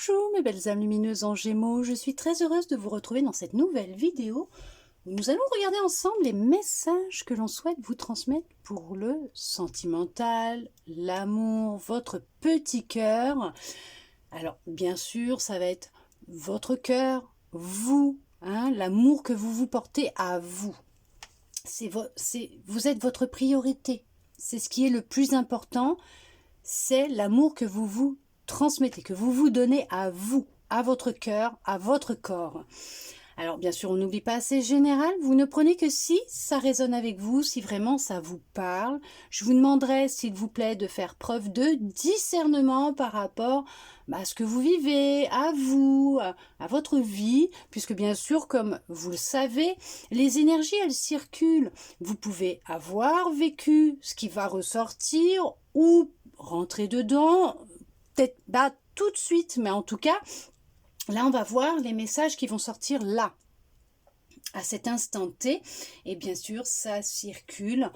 Bonjour mes belles âmes lumineuses en Gémeaux, je suis très heureuse de vous retrouver dans cette nouvelle vidéo où nous allons regarder ensemble les messages que l'on souhaite vous transmettre pour le sentimental, l'amour, votre petit cœur. Alors bien sûr, ça va être votre cœur, vous, l'amour que vous vous portez à vous. Vous êtes votre priorité, c'est ce qui est le plus important, c'est l'amour que vous vous transmettez, que vous vous donnez à vous, à votre cœur, à votre corps. Alors bien sûr, on n'oublie pas, c'est général, vous ne prenez que si ça résonne avec vous, si vraiment ça vous parle. Je vous demanderai, s'il vous plaît, de faire preuve de discernement par rapport à ce que vous vivez, à vous, à votre vie, puisque bien sûr, comme vous le savez, les énergies, elles circulent. Vous pouvez avoir vécu ce qui va ressortir ou rentrer dedans, peut-être pas tout de suite, mais en tout cas, là, on va voir les messages qui vont sortir là, à cet instant T. Et bien sûr, ça circule,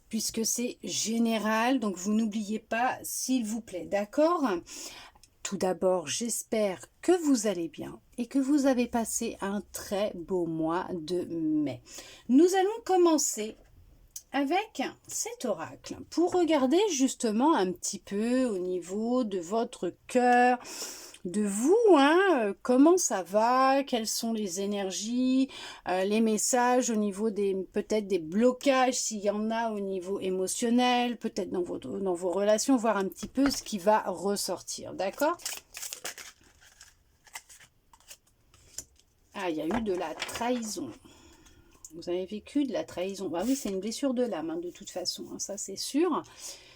puisque c'est général. Donc, vous n'oubliez pas, s'il vous plaît, d'accord ? Tout d'abord, j'espère que vous allez bien et que vous avez passé un très beau mois de mai. Nous allons commencer avec cet oracle pour regarder justement un petit peu au niveau de votre cœur, de vous, comment ça va, quelles sont les énergies, les messages au niveau des peut-être des blocages s'il y en a au niveau émotionnel, peut-être dans vos relations, voir un petit peu ce qui va ressortir, d'accord? Ah, il y a eu de la trahison. Vous avez vécu de la trahison. Bah oui, c'est une blessure de l'âme, de toute façon, ça c'est sûr.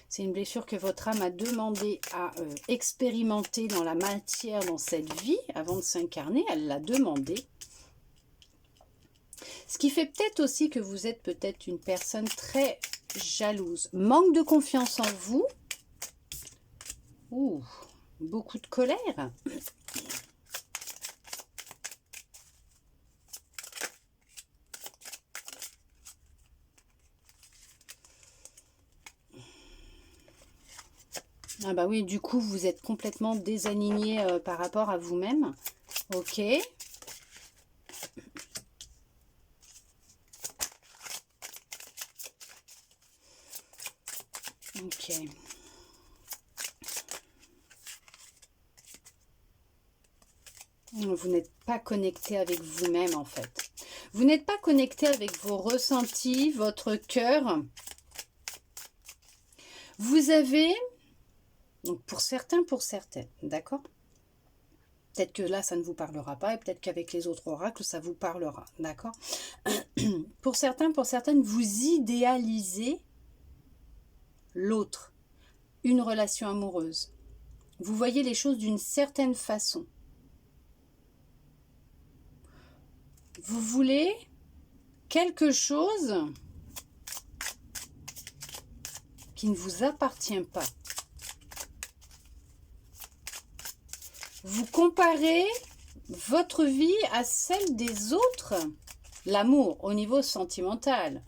C'est une blessure que votre âme a demandé à expérimenter dans la matière, dans cette vie, avant de s'incarner. Elle l'a demandé. Ce qui fait peut-être aussi que vous êtes peut-être une personne très jalouse. Manque de confiance en vous. Ouh, beaucoup de colère. Ah bah oui, du coup, vous êtes complètement désaligné par rapport à vous-même. Ok. Ok. Vous n'êtes pas connecté avec vous-même, en fait. Vous n'êtes pas connecté avec vos ressentis, votre cœur. Vous avez... Donc pour certains, pour certaines, d'accord? Peut-être que là, ça ne vous parlera pas et peut-être qu'avec les autres oracles, ça vous parlera, d'accord? Pour certains, pour certaines, vous idéalisez l'autre, une relation amoureuse. Vous voyez les choses d'une certaine façon. Vous voulez quelque chose qui ne vous appartient pas. Vous comparez votre vie à celle des autres, l'amour au niveau sentimental.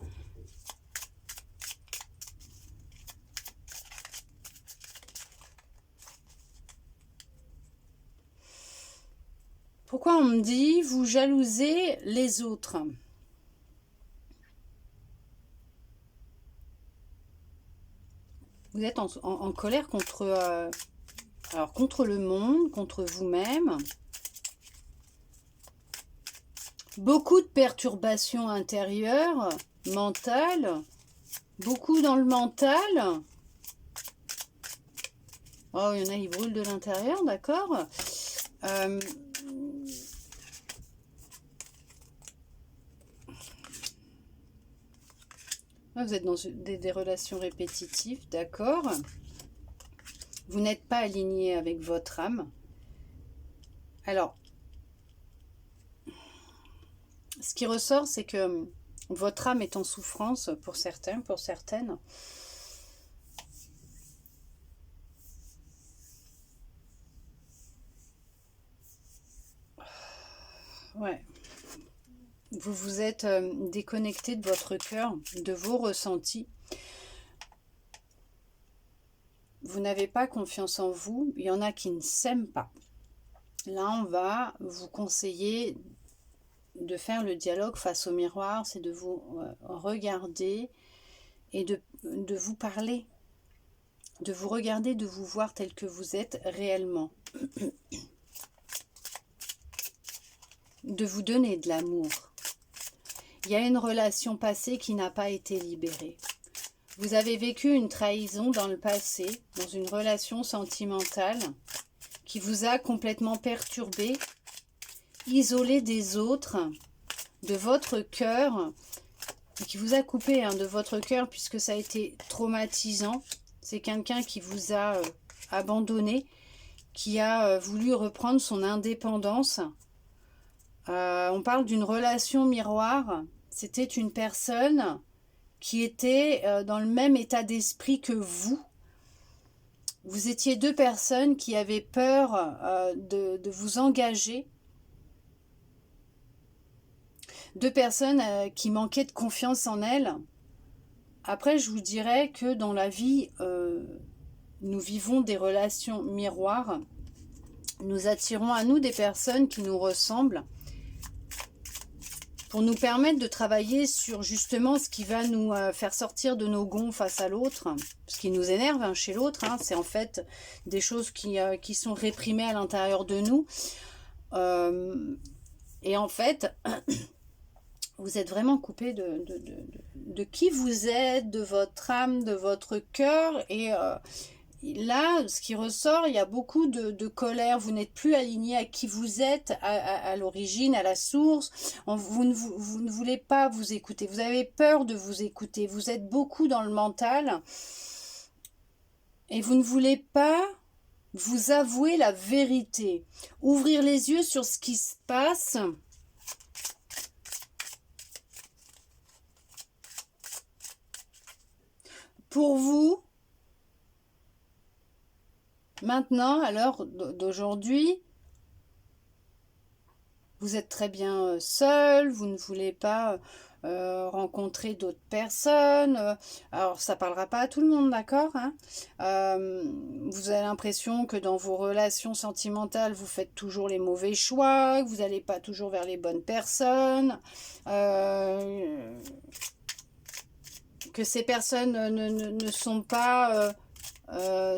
Pourquoi on me dit vous jalousez les autres? Vous êtes en colère contre... alors, contre le monde, contre vous-même. Beaucoup de perturbations intérieures, mentales. Beaucoup dans le mental. Oh, il y en a, ils brûlent de l'intérieur, d'accord. Vous êtes dans des relations répétitives, d'accord. Vous n'êtes pas aligné avec votre âme. Alors, ce qui ressort, c'est que votre âme est en souffrance pour certains, pour certaines. Ouais. Vous vous êtes déconnecté de votre cœur, de vos ressentis. Vous n'avez pas confiance en vous. Il y en a qui ne s'aiment pas. Là, on va vous conseiller de faire le dialogue face au miroir, c'est de vous regarder et de vous parler, de vous regarder, de vous voir tel que vous êtes réellement, de vous donner de l'amour. Il y a une relation passée qui n'a pas été libérée. Vous avez vécu une trahison dans le passé, dans une relation sentimentale qui vous a complètement perturbé, isolé des autres, de votre cœur, et qui vous a coupé de votre cœur puisque ça a été traumatisant. C'est quelqu'un qui vous a abandonné, qui a voulu reprendre son indépendance. On parle d'une relation miroir. C'était une personne qui était dans le même état d'esprit que vous. Vous étiez deux personnes qui avaient peur de vous engager. Deux personnes qui manquaient de confiance en elles. Après, je vous dirais que dans la vie, nous vivons des relations miroirs. Nous attirons à nous des personnes qui nous ressemblent pour nous permettre de travailler sur justement ce qui va nous faire sortir de nos gonds face à l'autre, ce qui nous énerve chez l'autre. C'est en fait des choses qui sont réprimées à l'intérieur de nous. Et en fait, vous êtes vraiment coupé de qui vous êtes, de votre âme, de votre cœur. Et là, ce qui ressort, il y a beaucoup de colère. Vous n'êtes plus aligné à qui vous êtes, à l'origine, à la source. Vous ne voulez pas vous écouter. Vous avez peur de vous écouter. Vous êtes beaucoup dans le mental. Et vous ne voulez pas vous avouer la vérité. Ouvrir les yeux sur ce qui se passe. Pour vous, maintenant, à l'heure d'aujourd'hui, vous êtes très bien seul, vous ne voulez pas rencontrer d'autres personnes. Alors, ça ne parlera pas à tout le monde, d'accord, vous avez l'impression que dans vos relations sentimentales, vous faites toujours les mauvais choix, que vous n'allez pas toujours vers les bonnes personnes. Que ces personnes ne sont pas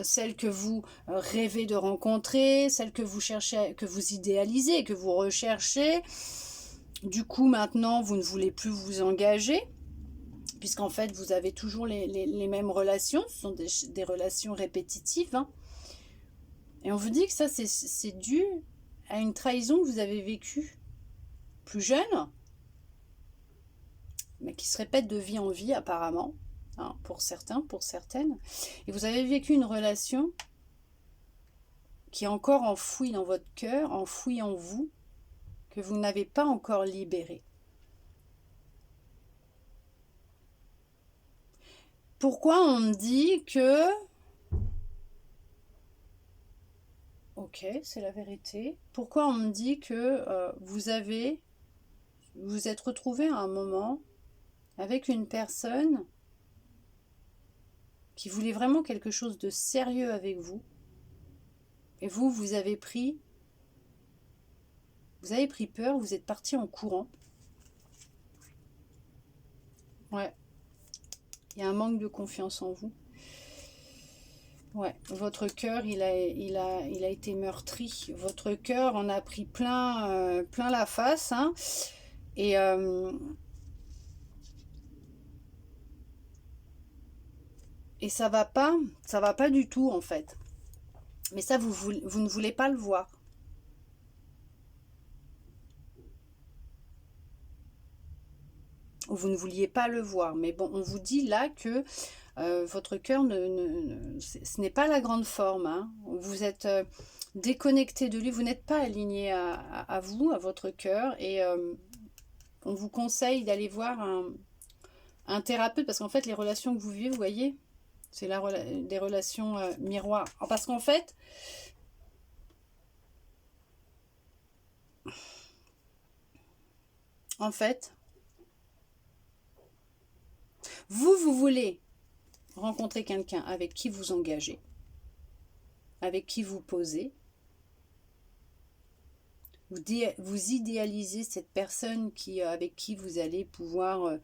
celles que vous rêvez de rencontrer, celles que vous cherchez, que vous idéalisez, que vous recherchez. Du coup, maintenant, vous ne voulez plus vous engager, puisqu'en fait, vous avez toujours les mêmes relations. Ce sont des relations répétitives. Et on vous dit que ça, c'est dû à une trahison que vous avez vécue plus jeune, mais qui se répète de vie en vie apparemment, pour certains, pour certaines. Et vous avez vécu une relation qui est encore enfouie dans votre cœur, enfouie en vous, que vous n'avez pas encore libérée. Pourquoi on me dit que... Ok, c'est la vérité. Pourquoi on me dit que vous êtes retrouvé à un moment avec une personne qui voulait vraiment quelque chose de sérieux avec vous. Et vous avez pris peur, vous êtes parti en courant. Ouais. Il y a un manque de confiance en vous. Ouais, votre cœur, il a été meurtri. Votre cœur en a pris plein la face. Et ça va pas du tout en fait. Mais ça, vous ne voulez pas le voir. Ou vous ne vouliez pas le voir. Mais bon, on vous dit là que votre cœur, ce n'est pas la grande forme. Vous êtes déconnecté de lui, vous n'êtes pas aligné à vous, à votre cœur. Et on vous conseille d'aller voir un thérapeute, parce qu'en fait, les relations que vous vivez, vous voyez, c'est des relations miroirs. Parce qu'en fait, vous voulez rencontrer quelqu'un avec qui vous engagez, avec qui vous posez, Vous idéalisez cette personne avec qui vous allez pouvoir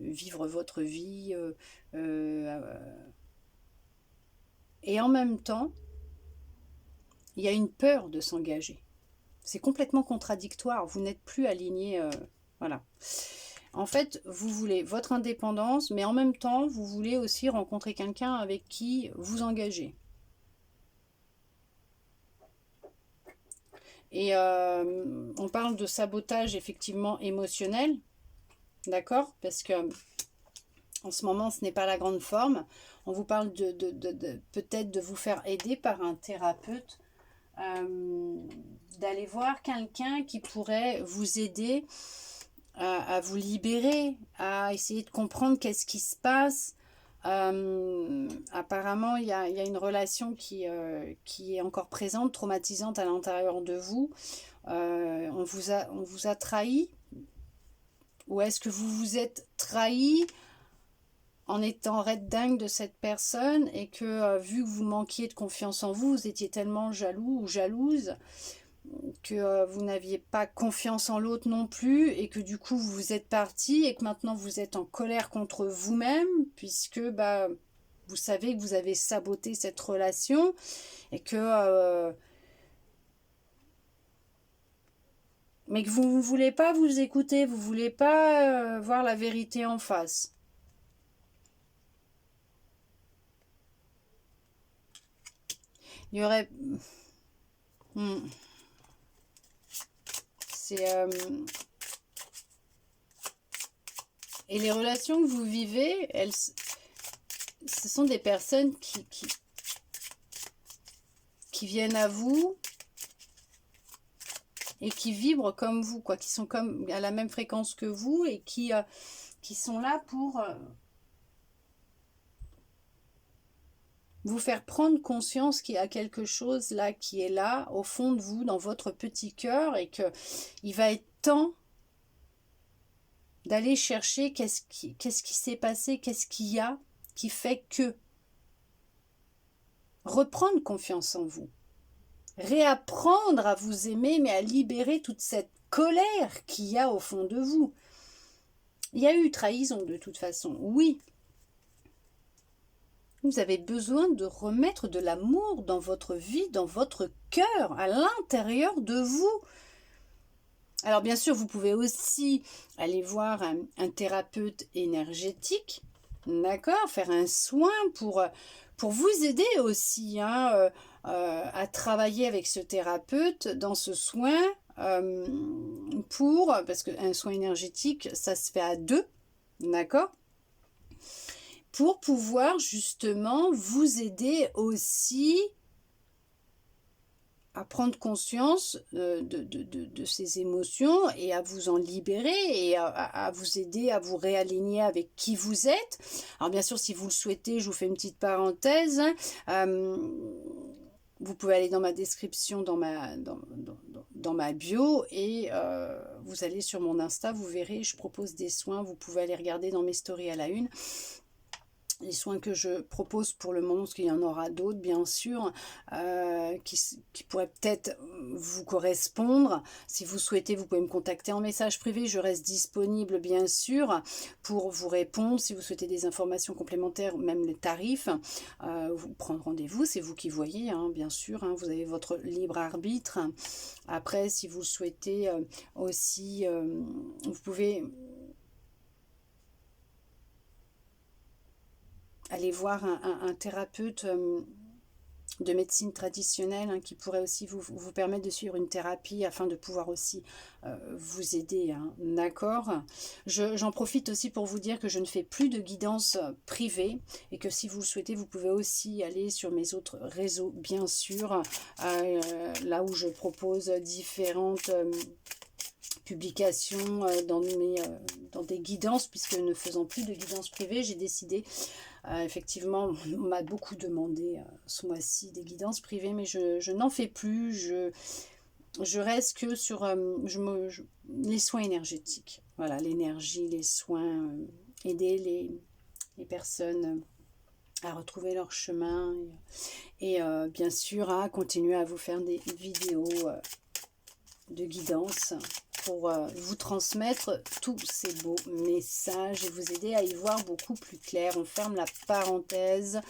vivre votre vie. Et en même temps, il y a une peur de s'engager. C'est complètement contradictoire. Vous n'êtes plus aligné. Voilà. En fait, vous voulez votre indépendance, mais en même temps, vous voulez aussi rencontrer quelqu'un avec qui vous engager. Et on parle de sabotage effectivement émotionnel, d'accord? Parce que en ce moment, ce n'est pas la grande forme. On vous parle peut-être de vous faire aider par un thérapeute, d'aller voir quelqu'un qui pourrait vous aider à vous libérer, à essayer de comprendre qu'est-ce qui se passe. Apparemment, il y a une relation qui est encore présente, traumatisante à l'intérieur de vous. On vous a trahi, ou est-ce que vous vous êtes trahi en étant red dingue de cette personne et que vu que vous manquiez de confiance en vous, vous étiez tellement jaloux ou jalouse que vous n'aviez pas confiance en l'autre non plus et que du coup vous êtes parti et que maintenant vous êtes en colère contre vous-même puisque vous savez que vous avez saboté cette relation et que mais que vous ne voulez pas vous écouter, vous ne voulez pas voir la vérité en face. Il y aurait... Et les relations que vous vivez, ce sont des personnes qui viennent à vous et qui vibrent comme vous, quoi, qui sont comme à la même fréquence que vous et qui sont là pour vous faire prendre conscience qu'il y a quelque chose là qui est là au fond de vous, dans votre petit cœur, et que il va être temps d'aller chercher qu'est-ce qui s'est passé, qu'est-ce qu'il y a qui fait que reprendre confiance en vous, réapprendre à vous aimer, mais à libérer toute cette colère qu'il y a au fond de vous. Il y a eu trahison de toute façon, oui. Vous avez besoin de remettre de l'amour dans votre vie, dans votre cœur, à l'intérieur de vous. Alors bien sûr, vous pouvez aussi aller voir un thérapeute énergétique, d'accord, faire un soin pour vous aider aussi à travailler avec ce thérapeute dans ce soin, parce qu'un soin énergétique, ça se fait à deux, d'accord, pour pouvoir justement vous aider aussi à prendre conscience de ces émotions et à vous en libérer et à vous aider à vous réaligner avec qui vous êtes. Alors bien sûr, si vous le souhaitez, je vous fais une petite parenthèse. Vous pouvez aller dans ma description, dans ma bio et vous allez sur mon Insta, vous verrez, je propose des soins. Vous pouvez aller regarder dans mes stories à la une. Les soins que je propose pour le moment, parce qu'il y en aura d'autres bien sûr, qui pourraient peut-être vous correspondre. Si vous souhaitez, vous pouvez me contacter en message privé, je reste disponible bien sûr pour vous répondre. Si vous souhaitez des informations complémentaires, même les tarifs, vous prendre rendez-vous, c'est vous qui voyez, bien sûr, vous avez votre libre arbitre. Après, si vous le souhaitez aussi, vous pouvez aller voir un thérapeute de médecine traditionnelle qui pourrait aussi vous permettre de suivre une thérapie afin de pouvoir aussi vous aider, d'accord. J'en profite aussi pour vous dire que je ne fais plus de guidance privée et que si vous le souhaitez, vous pouvez aussi aller sur mes autres réseaux, bien sûr, là où je propose différentes publications dans des guidances, puisque ne faisant plus de guidance privée, j'ai décidé, effectivement, on m'a beaucoup demandé ce mois-ci des guidances privées, mais je n'en fais plus, je reste que sur les soins énergétiques, voilà, l'énergie, les soins, aider les personnes à retrouver leur chemin et bien sûr à continuer à vous faire des vidéos de guidance pour vous transmettre tous ces beaux messages et vous aider à y voir beaucoup plus clair. On ferme la parenthèse,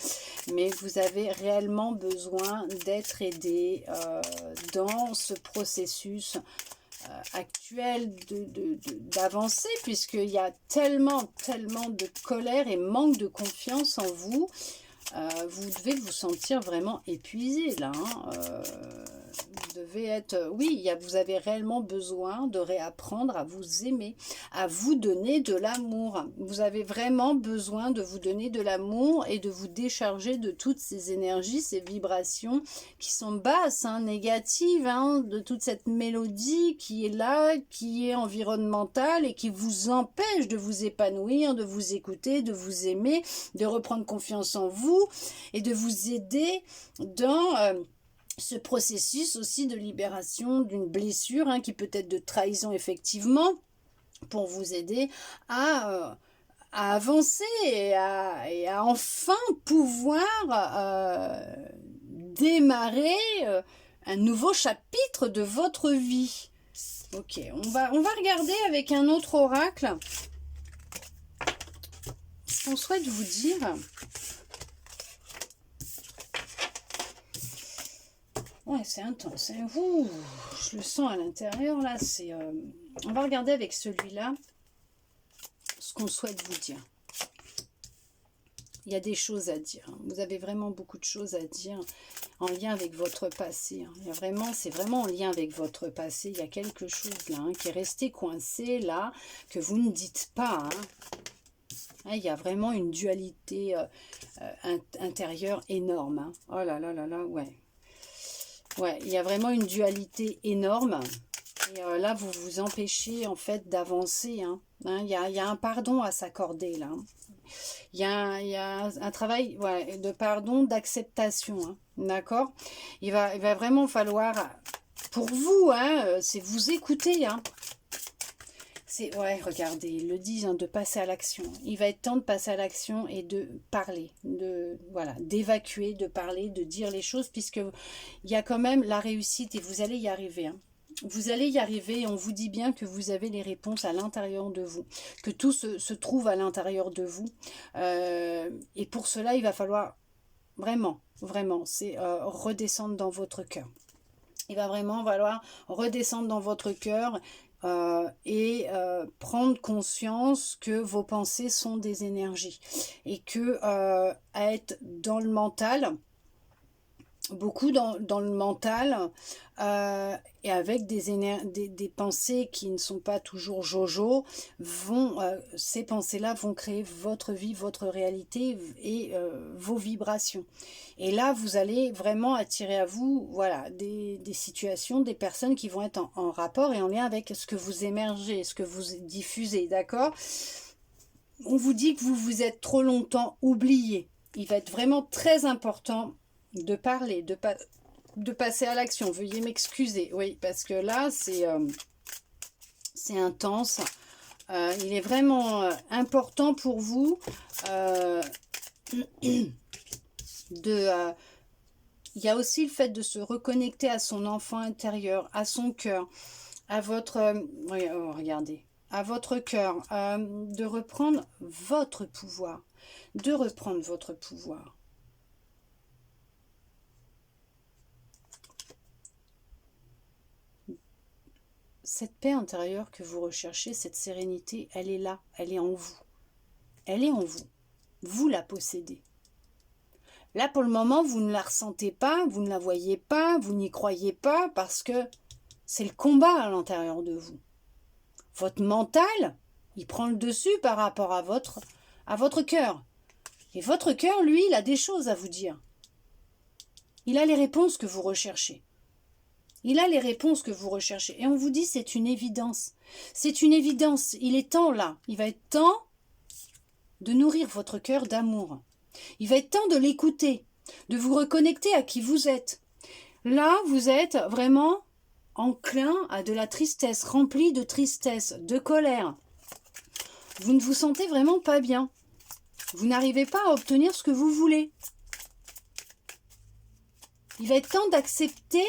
mais vous avez réellement besoin d'être aidé dans ce processus actuel d'avancer, puisqu'il y a tellement de colère et manque de confiance en vous. Vous devez vous sentir vraiment épuisé là, hein. Vous devez être, oui, vous avez réellement besoin de réapprendre à vous aimer, à vous donner de l'amour. Vous avez vraiment besoin de vous donner de l'amour et de vous décharger de toutes ces énergies, ces vibrations qui sont basses, hein, négatives, hein, de toute cette mélodie qui est là, qui est environnementale et qui vous empêche de vous épanouir, de vous écouter, de vous aimer, de reprendre confiance en vous et de vous aider dans ce processus aussi de libération d'une blessure, hein, qui peut être de trahison effectivement, pour vous aider à avancer et à enfin pouvoir démarrer un nouveau chapitre de votre vie. Ok, on va regarder avec un autre oracle ce qu'on souhaite vous dire. Ouais, c'est intense, hein. Ouh, je le sens à l'intérieur, là. On va regarder avec celui-là ce qu'on souhaite vous dire. Il y a des choses à dire, hein. Vous avez vraiment beaucoup de choses à dire en lien avec votre passé, hein. C'est vraiment en lien avec votre passé. Il y a quelque chose là, hein, qui est resté coincé là, que vous ne dites pas, hein. Il y a vraiment une dualité intérieure énorme, hein. Oh là là là là, ouais. Ouais, il y a vraiment une dualité énorme. Et là, vous vous empêchez en fait d'avancer, hein. Il y a un pardon à s'accorder là, hein. Il y a un travail, ouais, de pardon, d'acceptation, hein. D'accord? Il va vraiment falloir, pour vous, hein, c'est vous écouter, hein. Ouais, regardez, ils le disent, hein, de passer à l'action. Il va être temps de passer à l'action et de parler, voilà, d'évacuer, de parler, de dire les choses, puisque il y a quand même la réussite et vous allez y arriver, hein. Vous allez y arriver et on vous dit bien que vous avez les réponses à l'intérieur de vous, que tout se trouve à l'intérieur de vous. Et pour cela, il va falloir vraiment, c'est redescendre dans votre cœur. Il va vraiment falloir redescendre dans votre cœur et prendre conscience que vos pensées sont des énergies et que à être dans le mental, beaucoup dans le mental et avec des pensées qui ne sont pas toujours jojo, ces pensées-là vont créer votre vie, votre réalité et vos vibrations. Et là, vous allez vraiment attirer à vous, voilà, des situations, des personnes qui vont être en rapport et en lien avec ce que vous émergez, ce que vous diffusez, d'accord? On vous dit que vous vous êtes trop longtemps oublié. Il va être vraiment très important de parler, de passer à l'action. Veuillez m'excuser, oui, parce que là, c'est intense. Il est vraiment important pour vous il y a aussi le fait de se reconnecter à son enfant intérieur, à son cœur, à votre... regardez, à votre cœur, de reprendre votre pouvoir, Cette paix intérieure que vous recherchez, cette sérénité, elle est là, elle est en vous. Elle est en vous. Vous la possédez. Là, pour le moment, vous ne la ressentez pas, vous ne la voyez pas, vous n'y croyez pas, parce que c'est le combat à l'intérieur de vous. Votre mental, il prend le dessus par rapport à votre cœur. Et votre cœur, lui, il a des choses à vous dire. Il a les réponses que vous recherchez. Il a les réponses que vous recherchez. Et on vous dit, c'est une évidence. C'est une évidence. Il est temps, là. Il va être temps de nourrir votre cœur d'amour. Il va être temps de l'écouter, de vous reconnecter à qui vous êtes. Là, vous êtes vraiment enclin à de la tristesse, rempli de tristesse, de colère. Vous ne vous sentez vraiment pas bien. Vous n'arrivez pas à obtenir ce que vous voulez. Il va être temps d'accepter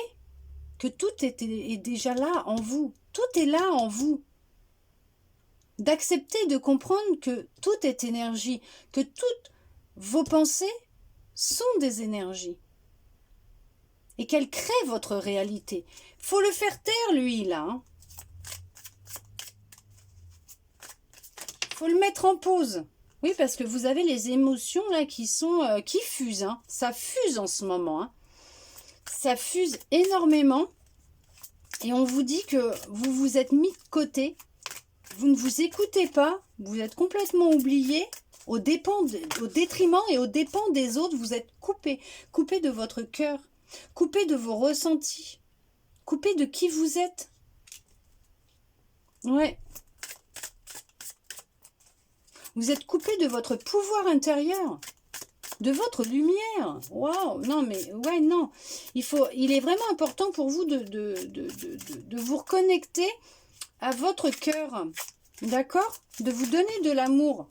que tout est déjà là en vous. Tout est là en vous. D'accepter, de comprendre que tout est énergie, que toutes vos pensées sont des énergies. Et qu'elles créent votre réalité. Faut le faire taire, lui, là. Hein. Faut le mettre en pause. Oui, parce que vous avez les émotions là qui fusent. Hein. Ça fuse en ce moment. Hein. Ça fuse énormément. Et on vous dit que vous vous êtes mis de côté. Vous ne vous écoutez pas. Vous êtes complètement oublié. Au détriment et au dépens des autres. Vous êtes coupé. Coupé de votre cœur. Coupé de vos ressentis. Coupé de qui vous êtes. Ouais. Vous êtes coupé de votre pouvoir intérieur, de votre lumière. Waouh, non mais, ouais, non. Il est vraiment important pour vous de vous reconnecter à votre cœur, d'accord? De vous donner de l'amour.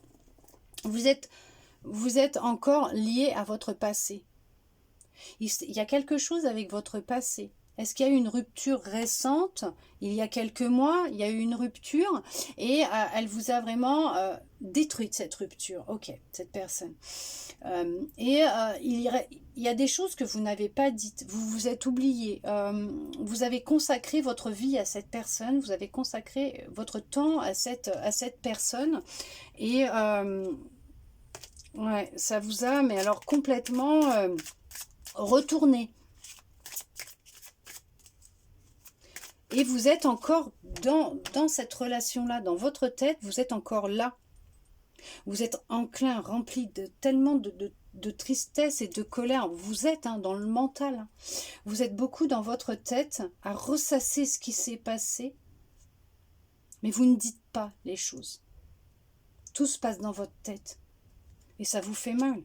Vous êtes encore lié à votre passé. Il y a quelque chose avec votre passé. Est-ce qu'il y a eu une rupture récente? Il y a quelques mois, il y a eu une rupture et elle vous a vraiment détruite, cette rupture. Ok, cette personne. Il y a des choses que vous n'avez pas dites. Vous vous êtes oublié. Vous avez consacré votre vie à cette personne. Vous avez consacré votre temps à cette personne. Et ouais, ça vous a, mais alors complètement retourné. Et vous êtes encore dans cette relation-là, dans votre tête, vous êtes encore là. Vous êtes enclin, rempli de tellement de tristesse et de colère. Vous êtes dans le mental. Vous êtes beaucoup dans votre tête à ressasser ce qui s'est passé. Mais vous ne dites pas les choses. Tout se passe dans votre tête. Et ça vous fait mal.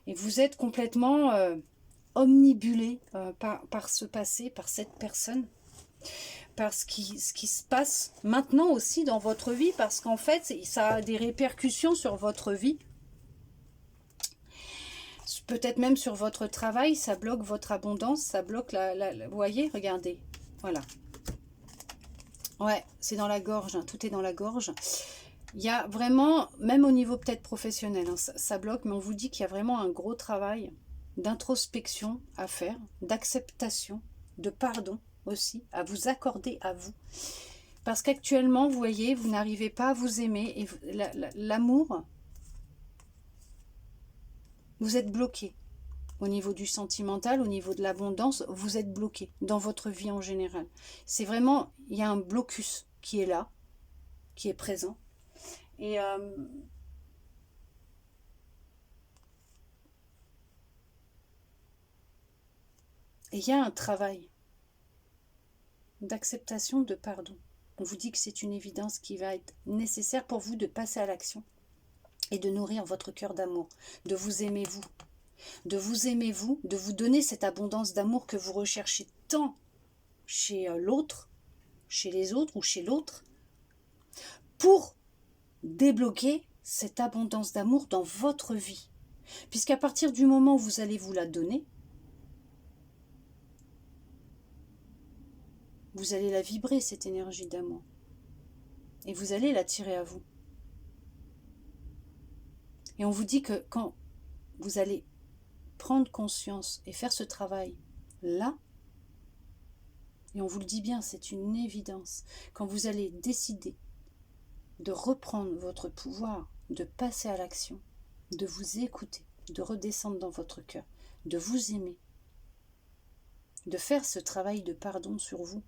Et vous êtes complètement omnibulé par ce passé, par cette personne. Par ce qui se passe maintenant aussi dans votre vie, parce qu'en fait, ça a des répercussions sur votre vie. Peut-être même sur votre travail, ça bloque votre abondance, ça bloque vous voyez, regardez, voilà. Ouais, c'est dans la gorge, tout est dans la gorge. Il y a vraiment, même au niveau peut-être professionnel, ça bloque, mais on vous dit qu'il y a vraiment un gros travail d'introspection à faire, d'acceptation, de pardon, aussi, à vous accorder à vous. Parce qu'actuellement, vous voyez, vous n'arrivez pas à vous aimer. Et l'amour, vous êtes bloqué. Au niveau du sentimental, au niveau de l'abondance, vous êtes bloqué dans votre vie en général. C'est vraiment, il y a un blocus qui est là, qui est présent. Et il y a un travail d'acceptation, de pardon. On vous dit que c'est une évidence qui va être nécessaire pour vous de passer à l'action et de nourrir votre cœur d'amour, de vous aimer vous, de vous donner cette abondance d'amour que vous recherchez tant chez l'autre, chez les autres ou chez l'autre, pour débloquer cette abondance d'amour dans votre vie. Puisqu'à partir du moment où vous allez vous la donner, vous allez la vibrer, cette énergie d'amour. Et vous allez l'attirer à vous. Et on vous dit que quand vous allez prendre conscience et faire ce travail là, et on vous le dit bien, c'est une évidence, quand vous allez décider de reprendre votre pouvoir, de passer à l'action, de vous écouter, de redescendre dans votre cœur, de vous aimer, de faire ce travail de pardon sur vous,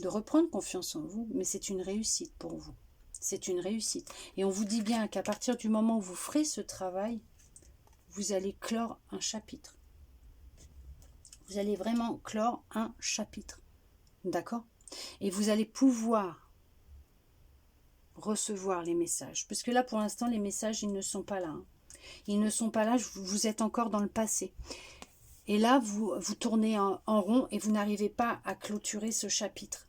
de reprendre confiance en vous, mais c'est une réussite pour vous. C'est une réussite. Et on vous dit bien qu'à partir du moment où vous ferez ce travail, vous allez clore un chapitre. Vous allez vraiment clore un chapitre. D'accord? Et vous allez pouvoir recevoir les messages. Parce que là, pour l'instant, les messages, ils ne sont pas là. Hein. Ils ne sont pas là, vous êtes encore dans le passé. Et là, vous tournez en rond et vous n'arrivez pas à clôturer ce chapitre,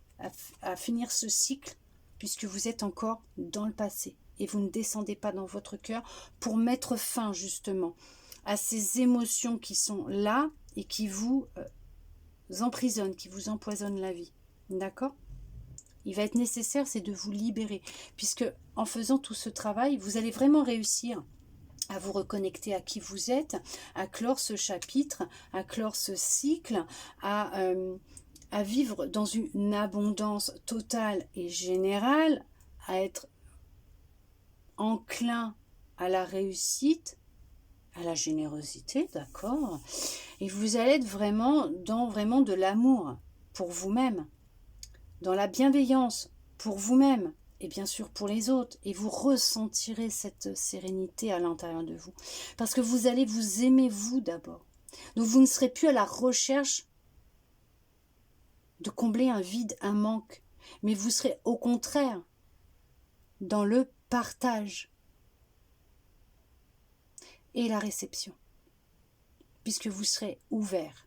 à finir ce cycle, puisque vous êtes encore dans le passé. Et vous ne descendez pas dans votre cœur pour mettre fin, justement, à ces émotions qui sont là et qui vous emprisonne, qui vous empoisonne la vie. D'accord? Il va être nécessaire, c'est de vous libérer. Puisque en faisant tout ce travail, vous allez vraiment réussir à vous reconnecter à qui vous êtes, à clore ce chapitre, à clore ce cycle, à vivre dans une abondance totale et générale, à être enclin à la réussite, à la générosité, d'accord? Et vous allez être vraiment dans de l'amour pour vous-même, dans la bienveillance pour vous-même et bien sûr pour les autres. Et vous ressentirez cette sérénité à l'intérieur de vous. Parce que vous allez vous aimer vous d'abord. Donc vous ne serez plus à la recherche de combler un vide, un manque. Mais vous serez au contraire dans le partage et la réception. Puisque vous serez ouvert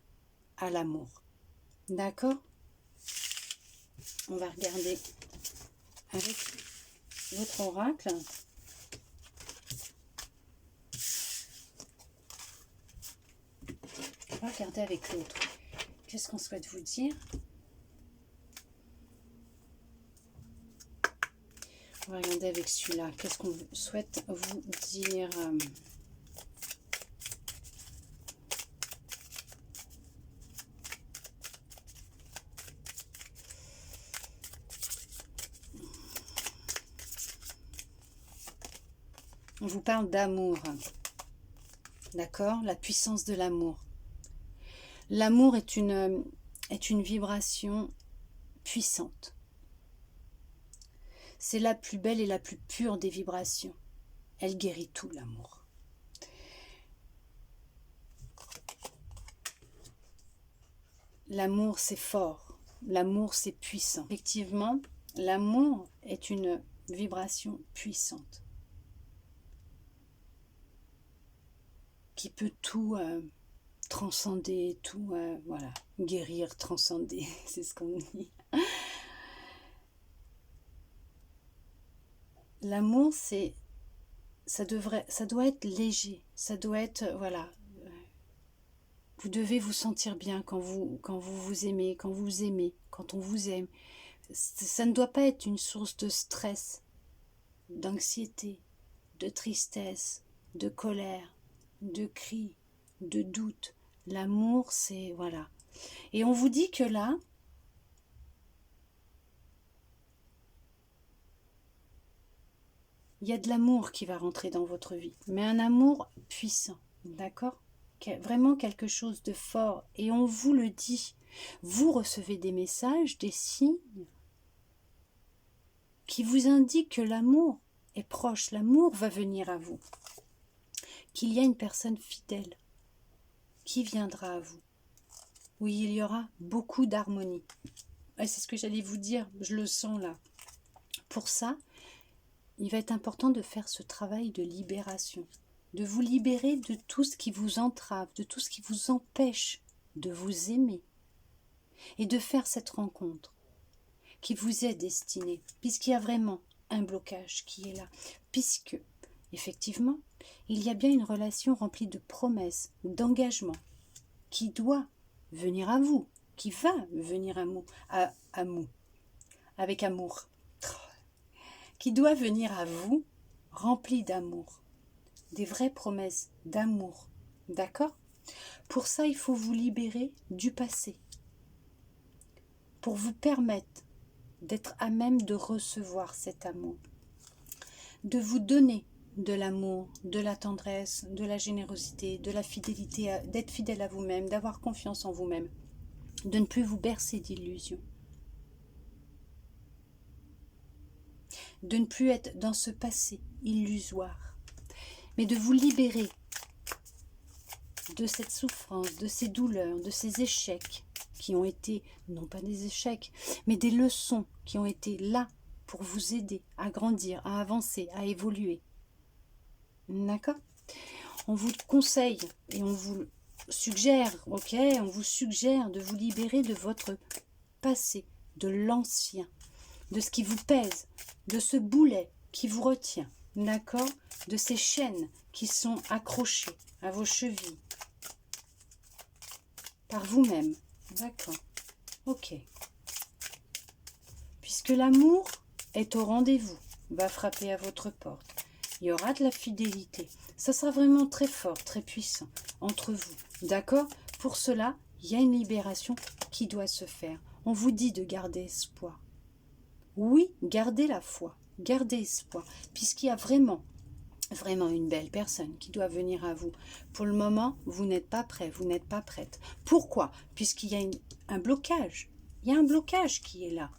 à l'amour. D'accord? On va regarder avec votre oracle. On va regarder avec l'autre. Qu'est-ce qu'on souhaite vous dire? On va regarder avec celui-là. Qu'est-ce qu'on souhaite vous dire? On vous parle d'amour. D'accord? La puissance de l'amour. L'amour est une vibration puissante. C'est la plus belle et la plus pure des vibrations. Elle guérit tout, l'amour. L'amour, c'est fort. L'amour, c'est puissant. Effectivement, l'amour est une vibration puissante qui peut tout transcender, tout voilà, guérir, transcender, c'est ce qu'on dit. L'amour, ça doit être léger, ça doit être voilà. Vous devez vous sentir bien quand vous vous aimez, quand on vous aime. Ça ne doit pas être une source de stress, d'anxiété, de tristesse, de colère, de cris, de doute. L'amour, c'est voilà. Et on vous dit que là, il y a de l'amour qui va rentrer dans votre vie, mais un amour puissant, d'accord? Vraiment quelque chose de fort. Et on vous le dit. Vous recevez des messages, des signes qui vous indiquent que l'amour est proche, l'amour va venir à vous. Qu'il y a une personne fidèle qui viendra à vous. Oui, il y aura beaucoup d'harmonie. C'est ce que j'allais vous dire, je le sens là. Pour ça, il va être important de faire ce travail de libération, de vous libérer de tout ce qui vous entrave, de tout ce qui vous empêche de vous aimer et de faire cette rencontre qui vous est destinée, puisqu'il y a vraiment un blocage qui est là, puisque, effectivement, il y a bien une relation remplie de promesses, d'engagements, qui doit venir à vous, qui va venir à vous, avec amour, qui doit venir à vous, rempli d'amour, des vraies promesses d'amour, d'accord? Pour ça, il faut vous libérer du passé, pour vous permettre d'être à même de recevoir cet amour, de vous donner de l'amour, de la tendresse, de la générosité, de la fidélité, d'être fidèle à vous-même, d'avoir confiance en vous-même, de ne plus vous bercer d'illusions, de ne plus être dans ce passé illusoire, mais de vous libérer de cette souffrance, de ces douleurs, de ces échecs qui ont été, non pas des échecs, mais des leçons qui ont été là pour vous aider à grandir, à avancer, à évoluer. D'accord? On vous conseille et on vous suggère, ok? On vous suggère de vous libérer de votre passé, de l'ancien, de ce qui vous pèse, de ce boulet qui vous retient, d'accord? De ces chaînes qui sont accrochées à vos chevilles par vous-même, D'accord. Ok. Puisque l'amour est au rendez-vous, va frapper à votre porte. Il y aura de la fidélité. Ça sera vraiment très fort, très puissant entre vous. D'accord? Pour cela, il y a une libération qui doit se faire. On vous dit de garder espoir. Oui, gardez la foi, gardez espoir, puisqu'il y a vraiment une belle personne qui doit venir à vous. Pour le moment, vous n'êtes pas prêt, vous n'êtes pas prête. Pourquoi? Puisqu'il y a un blocage. Il y a un blocage qui est là.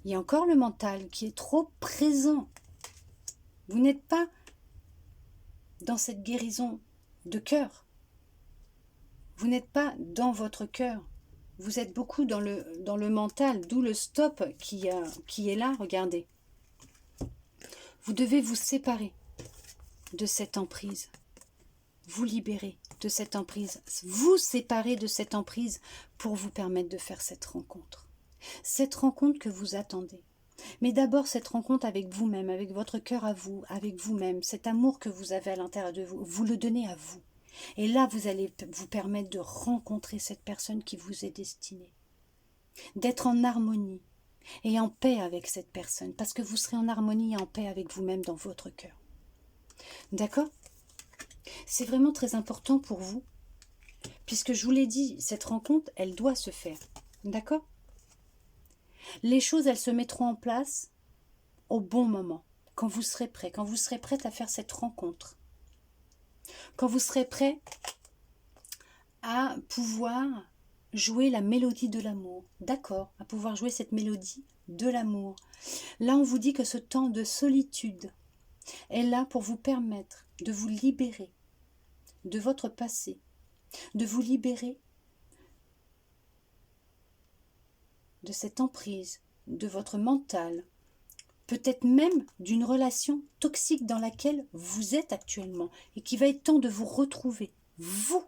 Il y a encore le mental qui est trop présent. Vous n'êtes pas dans cette guérison de cœur. Vous n'êtes pas dans votre cœur. Vous êtes beaucoup dans le mental, d'où le stop qui est là, regardez. Vous devez vous séparer de cette emprise. Vous libérer de cette emprise. Vous séparer de cette emprise pour vous permettre de faire cette rencontre. Cette rencontre que vous attendez. Mais d'abord cette rencontre avec vous-même, avec votre cœur à vous, avec vous-même, cet amour que vous avez à l'intérieur de vous, vous le donnez à vous. Et là, vous allez vous permettre de rencontrer cette personne qui vous est destinée. D'être en harmonie et en paix avec cette personne, parce que vous serez en harmonie et en paix avec vous-même dans votre cœur. D'accord? C'est vraiment très important pour vous, puisque je vous l'ai dit, cette rencontre, elle doit se faire. D'accord? Les choses, elles se mettront en place au bon moment, quand vous serez prêt, quand vous serez prête à faire cette rencontre. Quand vous serez prêt à pouvoir jouer la mélodie de l'amour. D'accord, à pouvoir jouer cette mélodie de l'amour. Là, on vous dit que ce temps de solitude est là pour vous permettre de vous libérer de votre passé, de vous libérer de cette emprise, de votre mental, peut-être même d'une relation toxique dans laquelle vous êtes actuellement et qui va être temps de vous retrouver, vous,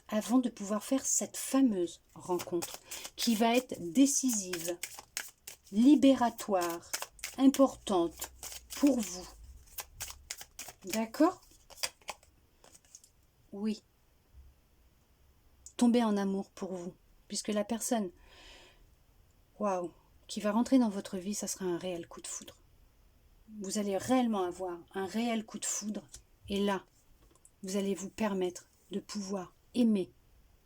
avant de pouvoir faire cette fameuse rencontre qui va être décisive, libératoire, importante pour vous. D'accord? Oui. Tombez en amour pour vous, puisque la personne, waouh, qui va rentrer dans votre vie, ça sera un réel coup de foudre. Vous allez réellement avoir un réel coup de foudre, et là, vous allez vous permettre de pouvoir aimer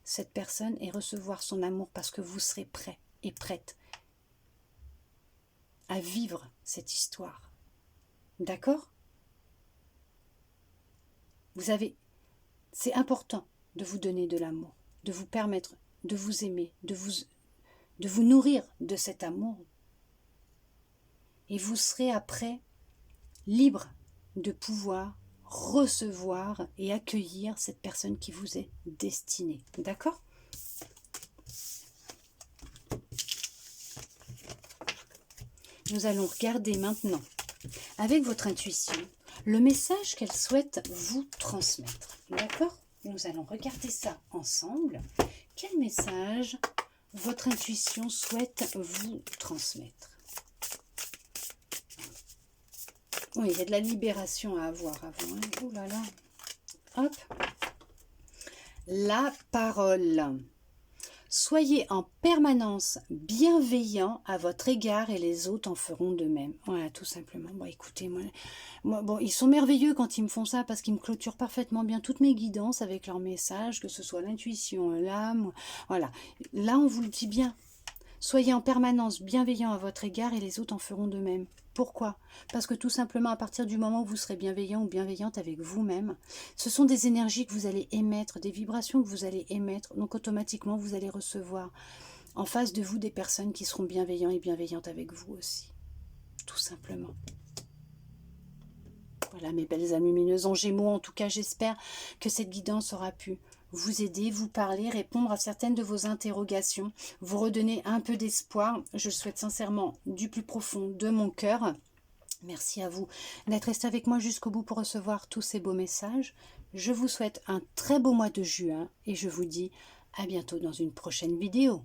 cette personne et recevoir son amour parce que vous serez prêt et prête à vivre cette histoire. D'accord? C'est important de vous donner de l'amour, de vous permettre de vous aimer, de vous nourrir de cet amour. Et vous serez après libre de pouvoir recevoir et accueillir cette personne qui vous est destinée. D'accord? Nous allons regarder maintenant, avec votre intuition, le message qu'elle souhaite vous transmettre. D'accord? Nous allons regarder ça ensemble. Quel message votre intuition souhaite vous transmettre? Oui, il y a de la libération à avoir avant. Hein. Oh là là. Hop. La parole. Soyez en permanence bienveillant à votre égard et les autres en feront de même. Voilà, tout simplement. Bon, écoutez, bon, ils sont merveilleux quand ils me font ça parce qu'ils me clôturent parfaitement bien toutes mes guidances avec leurs messages, que ce soit l'intuition, l'âme. Voilà. Là, on vous le dit bien. Soyez en permanence bienveillant à votre égard et les autres en feront de même. Pourquoi? Parce que tout simplement, à partir du moment où vous serez bienveillant ou bienveillante avec vous-même, ce sont des énergies que vous allez émettre, des vibrations que vous allez émettre. Donc automatiquement, vous allez recevoir en face de vous des personnes qui seront bienveillants et bienveillantes avec vous aussi. Tout simplement. Voilà mes belles âmes lumineuses en Gémeaux. En tout cas, j'espère que cette guidance aura pu vous aider, vous parler, répondre à certaines de vos interrogations, vous redonner un peu d'espoir. Je le souhaite sincèrement du plus profond de mon cœur. Merci à vous d'être resté avec moi jusqu'au bout pour recevoir tous ces beaux messages. Je vous souhaite un très beau mois de juin et je vous dis à bientôt dans une prochaine vidéo.